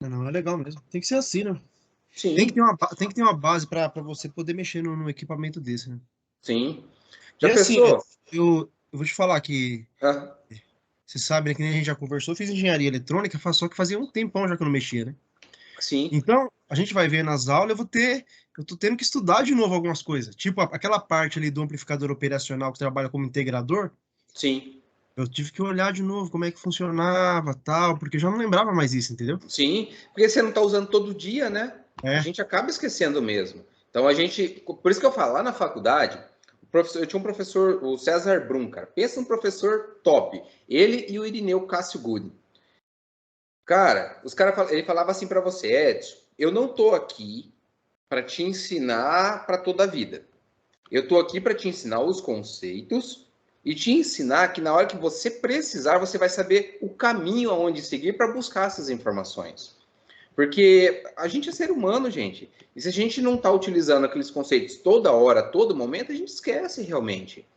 Não, é legal mesmo. Tem que ser assim, né? Tem que Sim, ter tem que ter uma base para você poder mexer no equipamento desse, né? sim. E Já assim, pensou? eu vou te falar que Ah, você sabe, né, que nem a gente já conversou, eu fiz engenharia eletrônica, só que fazia um tempão já que eu não mexia, né? sim, Então, a gente vai ver nas aulas, eu tô tendo que estudar de novo algumas coisas. Tipo, aquela parte ali do amplificador operacional que trabalha como integrador, sim, eu tive que olhar de novo como é que funcionava, tal, porque eu já não lembrava mais isso, entendeu? sim. Porque você não está usando todo dia, né? A É, gente acaba esquecendo mesmo. Então a gente. Por isso que eu falo, lá na faculdade, eu tinha um professor, o César Brum, cara. Pensa num professor top. Ele e o Irineu Cássio Gudi. Cara, ele falava assim para você, Edson, eu não tô aqui para te ensinar para toda a vida. Eu estou aqui para te ensinar os conceitos e te ensinar que na hora que você precisar, você vai saber o caminho aonde seguir para buscar essas informações. Porque a gente é ser humano, gente. E se a gente não está utilizando aqueles conceitos toda hora, todo momento, a gente esquece realmente.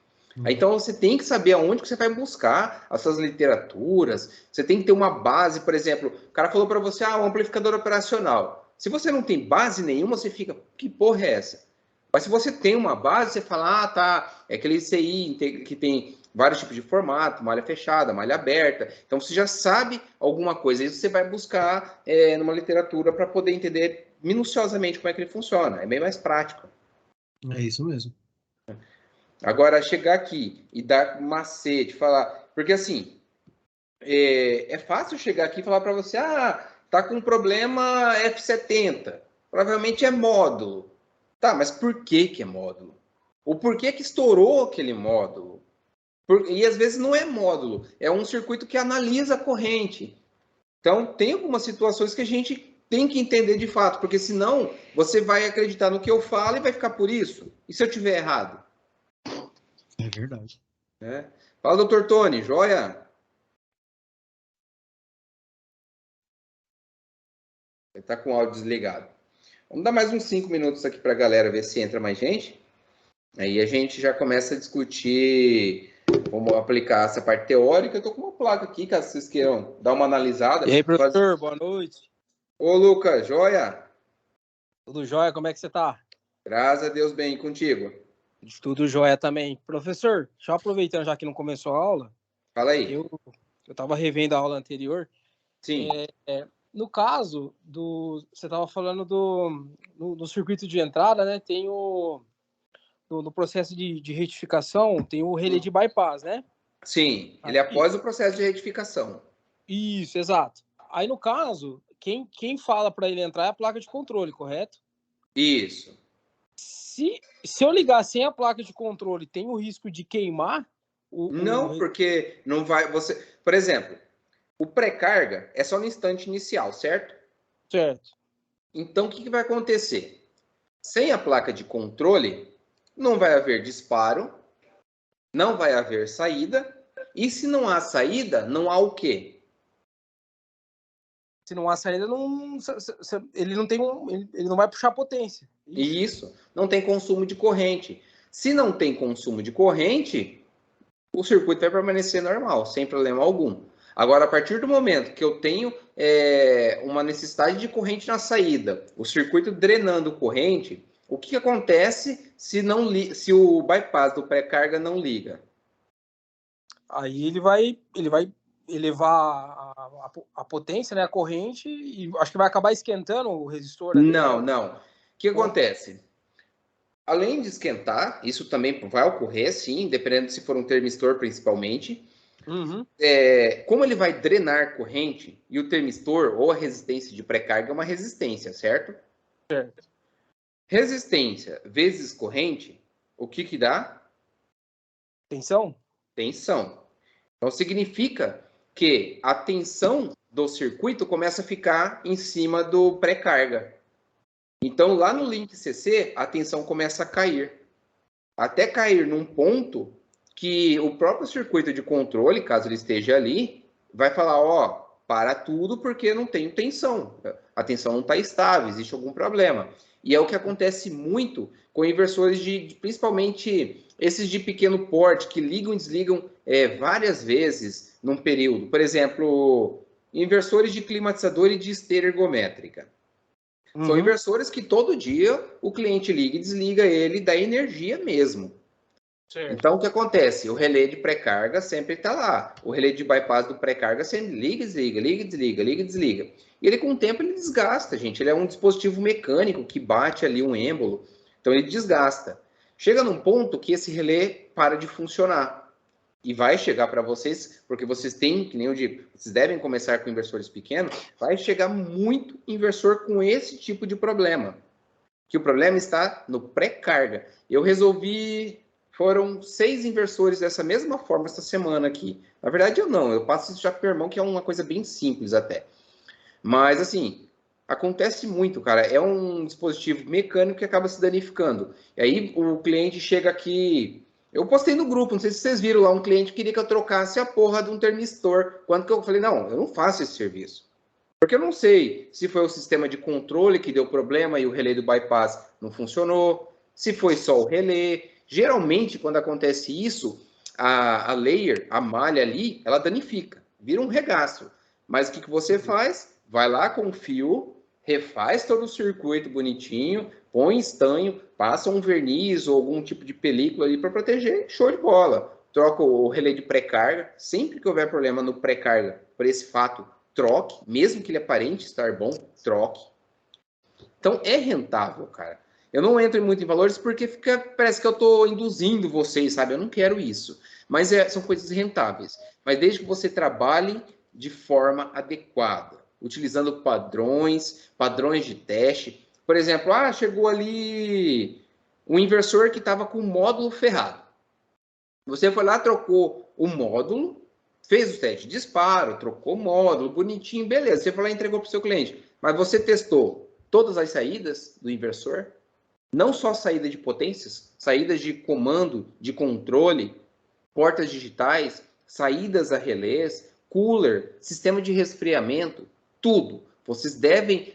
Então você tem que saber aonde que você vai buscar as suas literaturas. Você tem que ter uma base, por exemplo, o cara falou para você, um amplificador operacional. Se você não tem base nenhuma, você fica, que porra é essa? Mas se você tem uma base, você fala, tá, é aquele ICI que tem vários tipos de formato, malha fechada, malha aberta. Então você já sabe alguma coisa. Isso você vai buscar numa literatura para poder entender minuciosamente como é que ele funciona. É bem mais prático. é isso mesmo. Agora, chegar aqui e dar macete, falar. Porque assim, é fácil chegar aqui e falar para você: tá com um problema F70. Provavelmente é módulo. Tá, mas por que, que é módulo? O porquê que estourou aquele módulo? E às vezes não é módulo, é um circuito que analisa a corrente. Então, tem algumas situações que a gente tem que entender de fato, porque senão você vai acreditar no que eu falo e vai ficar por isso. E se eu tiver errado? É verdade. Né? Fala, doutor Tony, joia? Ele está com o áudio desligado. Vamos dar mais uns 5 minutos aqui para a galera ver se entra mais gente. Aí a gente já começa a discutir como aplicar essa parte teórica. Eu estou com uma placa aqui, caso vocês queiram dar uma E analisada. aí, professor, boa noite. Ô, Lucas, joia? Tudo jóia? Como é que você tá? Graças a Deus, bem contigo. Tudo jóia também. Professor, só aproveitando já que não começou a aula, Fala aí. eu estava revendo a aula anterior. Sim. No caso você estava falando do circuito de entrada, né? Tem no processo de retificação, tem o relé de bypass, né? Sim, ele é Aí, após o processo de retificação. isso, exato. Aí, no caso, quem fala para ele entrar é a placa de controle, correto? Isso. Se eu ligar sem a placa de controle, tem o risco de queimar Não, porque não vai. Você, por exemplo, o pré-carga é só no instante inicial, certo? certo. Então, o que, que vai acontecer? Sem a placa de controle, não vai haver disparo, não vai haver saída, e se não há saída, não há o quê? Se não há saída, ele não tem ele não vai puxar potência. Isso. Isso, não tem consumo de corrente. Se não tem consumo de corrente, o circuito vai permanecer normal, sem problema algum. Agora, a partir do momento que eu tenho uma necessidade de corrente na saída, o circuito drenando corrente, o que acontece se o bypass do pré-carga não liga? Aí ele vai elevar a potência, né, a corrente, e acho que vai acabar esquentando o resistor ali, né? Não, não. O que acontece? Além de esquentar, isso também vai ocorrer, sim, dependendo se for um termistor principalmente. Uhum. Como ele vai drenar corrente, e o termistor ou a resistência de pré-carga é uma resistência, certo? Certo. Resistência vezes corrente, o que que dá? Tensão? Tensão. Então significa que a tensão do circuito começa a ficar em cima do pré-carga. Então lá no link CC, a tensão começa a cair. Até cair num ponto que o próprio circuito de controle, caso ele esteja ali, vai falar, para tudo porque não tem tensão. A tensão não está estável, existe algum problema. E é o que acontece muito com inversores principalmente esses de pequeno porte, que ligam e desligam várias vezes num período. Por exemplo, inversores de climatizador e de esteira ergométrica. São inversores que todo dia o cliente liga e desliga ele da energia mesmo. Certo. Então, o que acontece? O relé de pré-carga sempre está lá. O relé de bypass do pré-carga sempre liga e desliga, liga e desliga, liga e desliga. E ele, com o tempo, ele desgasta, gente. Ele é um dispositivo mecânico que bate ali um êmbolo. Então, ele desgasta. Chega num ponto que esse relé para de funcionar. E vai chegar para vocês, porque vocês têm, que nem eu digo, vocês devem começar com inversores pequenos, vai chegar muito inversor com esse tipo de problema. Que o problema está no pré-carga. Eu resolvi... Foram 6 inversores dessa mesma forma essa semana aqui. Na verdade, eu passo isso já para o meu irmão, que é uma coisa bem simples até. Mas, assim, acontece muito, cara. É um dispositivo mecânico que acaba se danificando. E aí o cliente chega aqui... Eu postei no grupo, não sei se vocês viram lá, um cliente queria que eu trocasse a porra de um termistor. Quando que eu falei, não, eu não faço esse serviço. Porque eu não sei se foi o sistema de controle que deu problema e o relé do bypass não funcionou, se foi só o relé... Geralmente, quando acontece isso, a layer, a malha ali, ela danifica, vira um regaço. Mas o que você faz? Vai lá com o fio, refaz todo o circuito bonitinho, põe estanho, passa um verniz ou algum tipo de película ali para proteger, show de bola. Troca o relé de pré-carga, sempre que houver problema no pré-carga, por esse fato, troque, mesmo que ele aparente estar bom, troque. Então, é rentável, cara. Eu não entro muito em valores porque parece que eu estou induzindo vocês, sabe? Eu não quero isso. Mas são coisas rentáveis. Mas desde que você trabalhe de forma adequada, utilizando padrões de teste. Por exemplo, chegou ali um inversor que estava com o módulo ferrado. Você foi lá, trocou o módulo, fez o teste de disparo, trocou o módulo, bonitinho, beleza. Você foi lá e entregou para o seu cliente. Mas você testou todas as saídas do inversor? Não só saída de potências, saídas de comando, de controle, portas digitais, saídas a relés, cooler, sistema de resfriamento, tudo. Vocês devem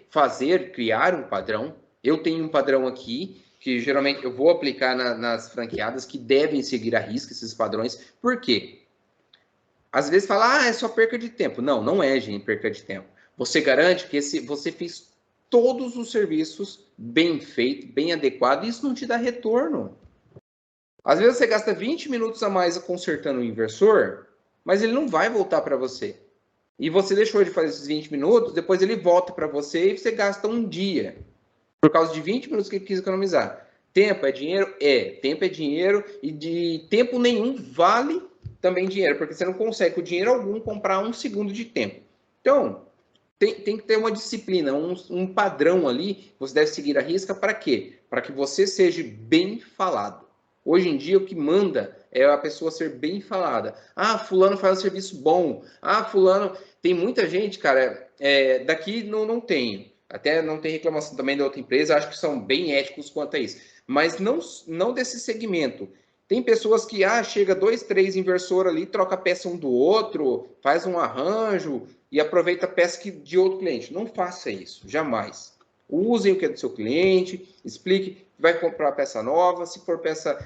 criar um padrão. Eu tenho um padrão aqui, que geralmente eu vou aplicar nas franqueadas, que devem seguir à risca esses padrões. Por quê? Às vezes fala, é só perca de tempo. Não, não é, gente, perca de tempo. Você garante que você fez todos os serviços bem feito, bem adequado, e isso não te dá retorno. Às vezes você gasta 20 minutos a mais consertando o inversor, mas ele não vai voltar para você. E você deixou de fazer esses 20 minutos, depois ele volta para você e você gasta um dia, por causa de 20 minutos que ele quis economizar. Tempo é dinheiro? Tempo é dinheiro, e de tempo nenhum vale também dinheiro, porque você não consegue com dinheiro algum comprar 1 segundo de tempo. Então, tem que ter uma disciplina, um padrão ali, você deve seguir a risca para quê? Para que você seja bem falado. Hoje em dia, o que manda é a pessoa ser bem falada. Fulano faz um serviço bom. Fulano... Tem muita gente, cara, daqui não tem. Até não tem reclamação também da outra empresa, acho que são bem éticos quanto a isso. Mas não desse segmento. Tem pessoas que, chega 2, 3 inversores ali, troca a peça um do outro, faz um arranjo e aproveita a peça de outro cliente. Não faça isso, jamais. Usem o que é do seu cliente, explique, vai comprar peça nova, se for peça...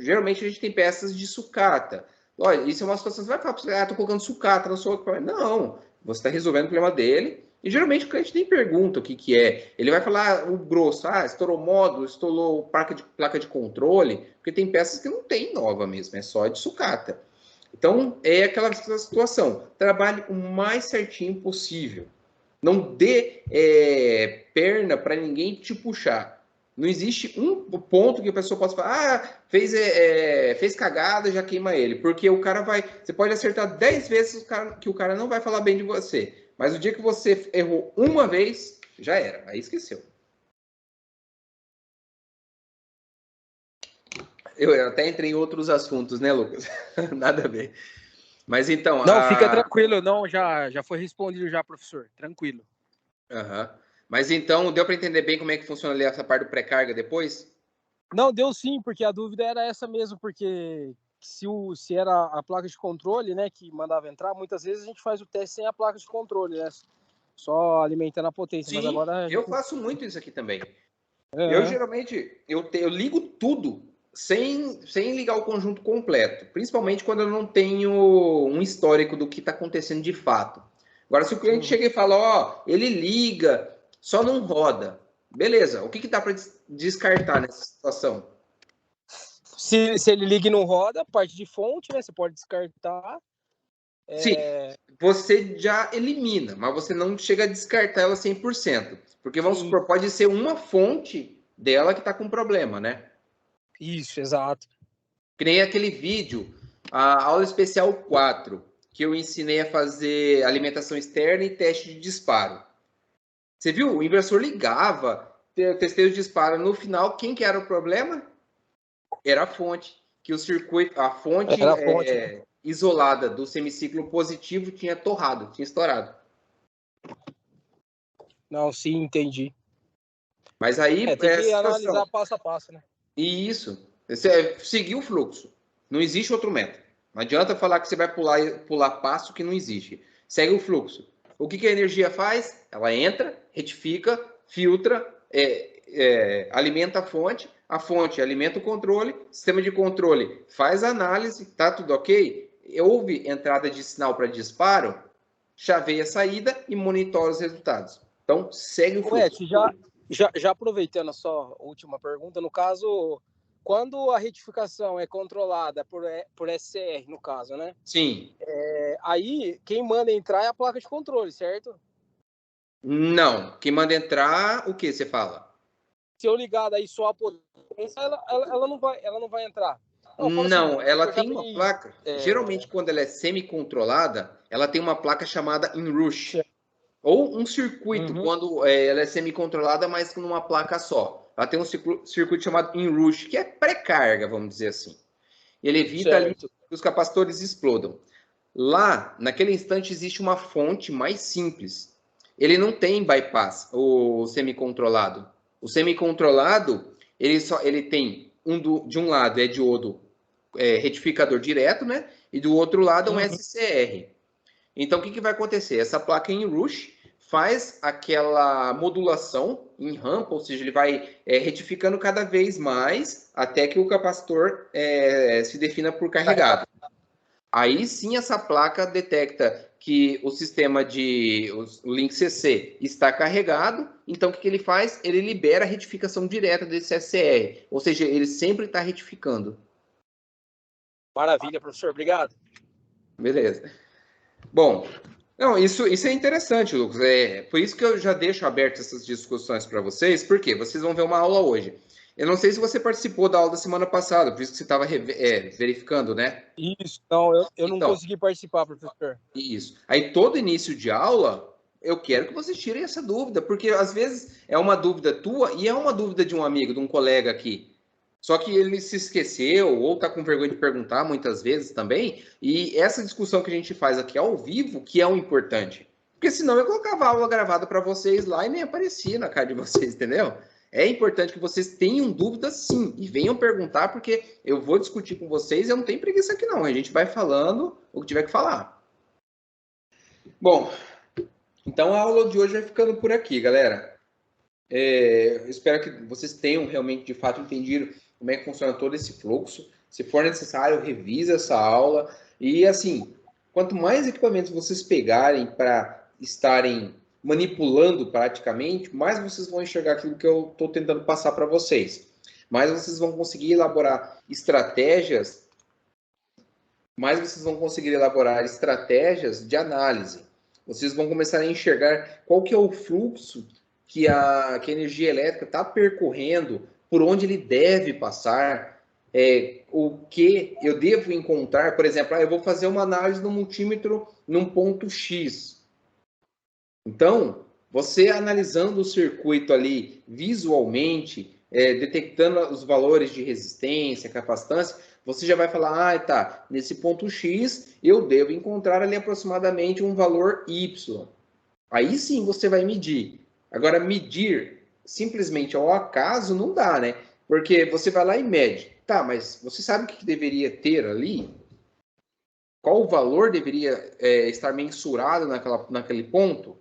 geralmente a gente tem peças de sucata. Olha, isso é uma situação, você vai falar para você, estou colocando sucata na sua... Não, você está resolvendo o problema dele, e geralmente o cliente nem pergunta o que é. Ele vai falar o grosso, estourou módulo, estourou placa de controle, porque tem peças que não tem nova mesmo, é só de sucata. Então, é aquela situação. Trabalhe o mais certinho possível. Não dê perna para ninguém te puxar. Não existe um ponto que a pessoa possa falar, fez cagada, já queima ele. Porque o cara vai... Você pode acertar 10 vezes que o cara não vai falar bem de você. Mas o dia que você errou uma vez, já era. Aí esqueceu. Eu até entrei em outros assuntos, né, Lucas? Nada a ver. Mas então... Não, fica tranquilo. Não, já foi respondido já, professor. Tranquilo. Mas então, deu para entender bem como é que funciona ali essa parte do pré-carga depois? Não, deu sim, porque a dúvida era essa mesmo, porque se era a placa de controle, né, que mandava entrar, muitas vezes a gente faz o teste sem a placa de controle, né? Só alimentando a potência. Sim, mas agora eu faço muito isso aqui também. Eu geralmente, eu ligo tudo sem ligar o conjunto completo. Principalmente quando eu não tenho um histórico do que está acontecendo de fato. Agora, se o cliente chega e fala, ó, ele liga, só não roda. Beleza, o que dá para descartar nessa situação? Se ele liga e não roda, parte de fonte, né? Você pode descartar. Sim, você já elimina, mas você não chega a descartar ela 100%. Porque, vamos Sim. supor, pode ser uma fonte dela que está com problema, né? Isso, exato. Que nem aquele vídeo, a aula especial 4, que eu ensinei a fazer alimentação externa e teste de disparo. Você viu? O inversor ligava, eu testei o disparo. No final, quem que era o problema? Era a fonte. Que o circuito, a fonte, Era a fonte. isolada do semiciclo positivo tinha torrado, tinha estourado. Não, sim, entendi. Mas aí Tem é a que situação. analisar passo a passo, né? E isso, você seguir o fluxo. Não existe outro método. Não adianta falar que você vai pular passo que não existe. Segue o fluxo. O que a energia faz? Ela entra, retifica, filtra, alimenta a fonte alimenta o controle, o sistema de controle faz a análise, tá tudo ok? Houve entrada de sinal para disparo, chaveia a saída e monitora os resultados. Então, segue o fluxo. Já aproveitando a sua última pergunta, no caso, quando a retificação é controlada por SCR, no caso, né? Sim. Aí, quem manda entrar é a placa de controle, certo? Não. Quem manda entrar, o que você fala? Se eu ligar daí só a potência, ela não vai entrar. Não, Assim, ela eu já tem uma vi. placa. Geralmente, quando ela é semi-controlada, ela tem uma placa chamada inrush. Ou um circuito, quando ela é semi-controlada, mas numa placa só. Ela tem um circuito chamado inrush, que é pré-carga, vamos dizer assim. Ele evita ali que os capacitores explodam. Lá, naquele instante, existe uma fonte mais simples. Ele não tem bypass, o semi-controlado. O semi-controlado, ele tem de um lado é diodo retificador direto, né? E do outro lado é um SCR. Então, o que vai acontecer? Essa placa em rush faz aquela modulação em rampa, ou seja, ele vai retificando cada vez mais até que o capacitor se defina por carregado. Aí sim essa placa detecta que o sistema o link CC está carregado, então o que ele faz? Ele libera a retificação direta desse SCR, ou seja, ele sempre está retificando. Maravilha, professor, obrigado. Beleza. Bom, não, isso é interessante, Lucas. Por isso que eu já deixo aberto essas discussões para vocês, porque vocês vão ver uma aula hoje. Eu não sei se você participou da aula da semana passada, por isso que você estava verificando, né? Isso, não, eu não Então, consegui participar, professor. isso. Aí, todo início de aula, eu quero que vocês tirem essa dúvida, porque às vezes é uma dúvida tua e é uma dúvida de um amigo, de um colega aqui. Só que ele se esqueceu ou está com vergonha de perguntar muitas vezes também. E essa discussão que a gente faz aqui ao vivo que é o importante. Porque senão eu colocava a aula gravada para vocês lá e nem aparecia na cara de vocês, entendeu? É importante que vocês tenham dúvidas sim e venham perguntar, porque eu vou discutir com vocês e eu não tenho preguiça aqui não. A gente vai falando o que tiver que falar. Bom, então a aula de hoje vai ficando por aqui, galera. Eu espero que vocês tenham realmente, de fato, entendido como é que funciona todo esse fluxo. Se for necessário, revisa essa aula. E, assim, quanto mais equipamentos vocês pegarem para estarem manipulando praticamente, mais vocês vão enxergar aquilo que eu estou tentando passar para vocês. Mais vocês vão conseguir elaborar estratégias, de análise. Vocês vão começar a enxergar qual que é o fluxo que a energia elétrica está percorrendo, por onde ele deve passar, o que eu devo encontrar. Por exemplo, eu vou fazer uma análise no multímetro num ponto X. Então, você analisando o circuito ali visualmente, detectando os valores de resistência, capacitância, você já vai falar, tá, nesse ponto X eu devo encontrar ali aproximadamente um valor Y. Aí sim você vai medir. Agora, medir simplesmente ao acaso não dá, né? Porque você vai lá e mede. Tá, mas você sabe o que deveria ter ali? Qual o valor deveria estar mensurado naquele ponto?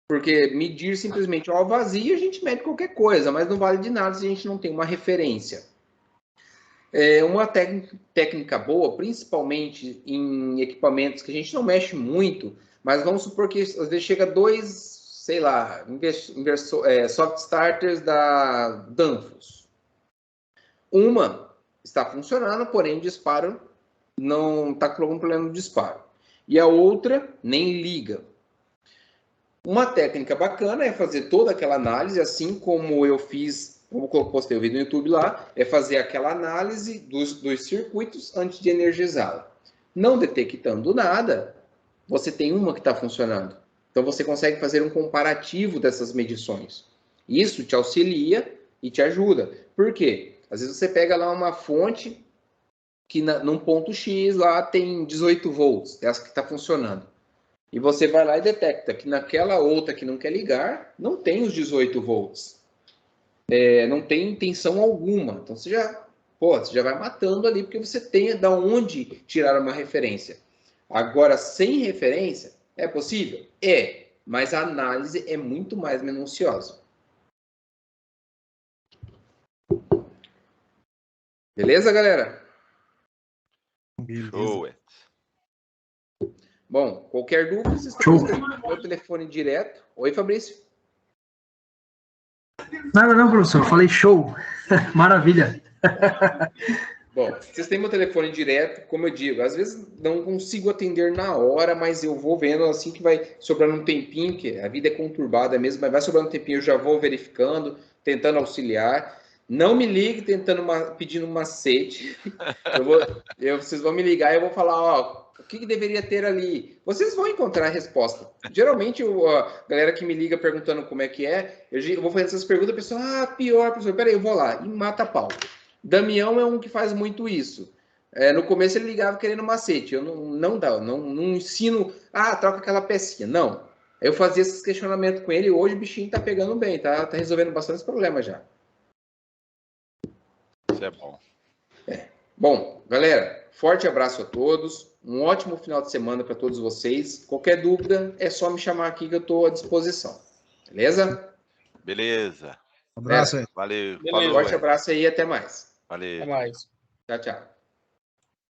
Porque medir simplesmente ao vazio, a gente mede qualquer coisa, mas não vale de nada se a gente não tem uma referência. Uma técnica boa, principalmente em equipamentos que a gente não mexe muito, mas vamos supor que às vezes chega dois, sei lá, soft starters da Danfoss. Uma está funcionando, porém o disparo não está com algum problema no disparo. E a outra nem liga. Uma técnica bacana é fazer toda aquela análise, assim como eu fiz, como eu postei o vídeo no YouTube lá, é fazer aquela análise dos circuitos antes de energizá-la. Não detectando nada, você tem uma que está funcionando. Então você consegue fazer um comparativo dessas medições. Isso te auxilia e te ajuda. Por quê? Às vezes você pega lá uma fonte que num ponto X lá tem 18 volts, essa que está funcionando. E você vai lá e detecta que naquela outra que não quer ligar, não tem os 18 volts. Não tem tensão alguma. Então você já vai matando ali, porque você tem da onde tirar uma referência. Agora, sem referência, é possível? É, mas a análise é muito mais minuciosa. Beleza, galera? Show, Edson. Bom, qualquer dúvida, vocês têm meu telefone direto. Oi, Fabrício. Nada não, professor. Eu falei show. Maravilha. Bom, vocês têm meu telefone direto, como eu digo, às vezes não consigo atender na hora, mas eu vou vendo assim que vai sobrando um tempinho, que a vida é conturbada mesmo, mas vai sobrando um tempinho, eu já vou verificando, tentando auxiliar. Não me ligue pedindo um macete. Vocês vão me ligar e eu vou falar, ó, o que deveria ter ali? Vocês vão encontrar a resposta. Geralmente, a galera que me liga perguntando como é que é, eu vou fazer essas perguntas, a pessoa, pior, professor, peraí, eu vou lá, e mata a pau. Damião é um que faz muito isso. No começo ele ligava querendo macete, eu não ensino, troca aquela pecinha, não. Eu fazia esses questionamentos com ele, e hoje o bichinho tá pegando bem, tá resolvendo bastante problemas já. Isso é bom. Bom, galera, forte abraço a todos. Um ótimo final de semana para todos vocês. Qualquer dúvida, é só me chamar aqui que eu estou à disposição. Beleza? Beleza. Abraço aí. Valeu. Beleza. Falou, Forte Edson. abraço aí e até mais. Valeu. Até mais. Tchau, tchau.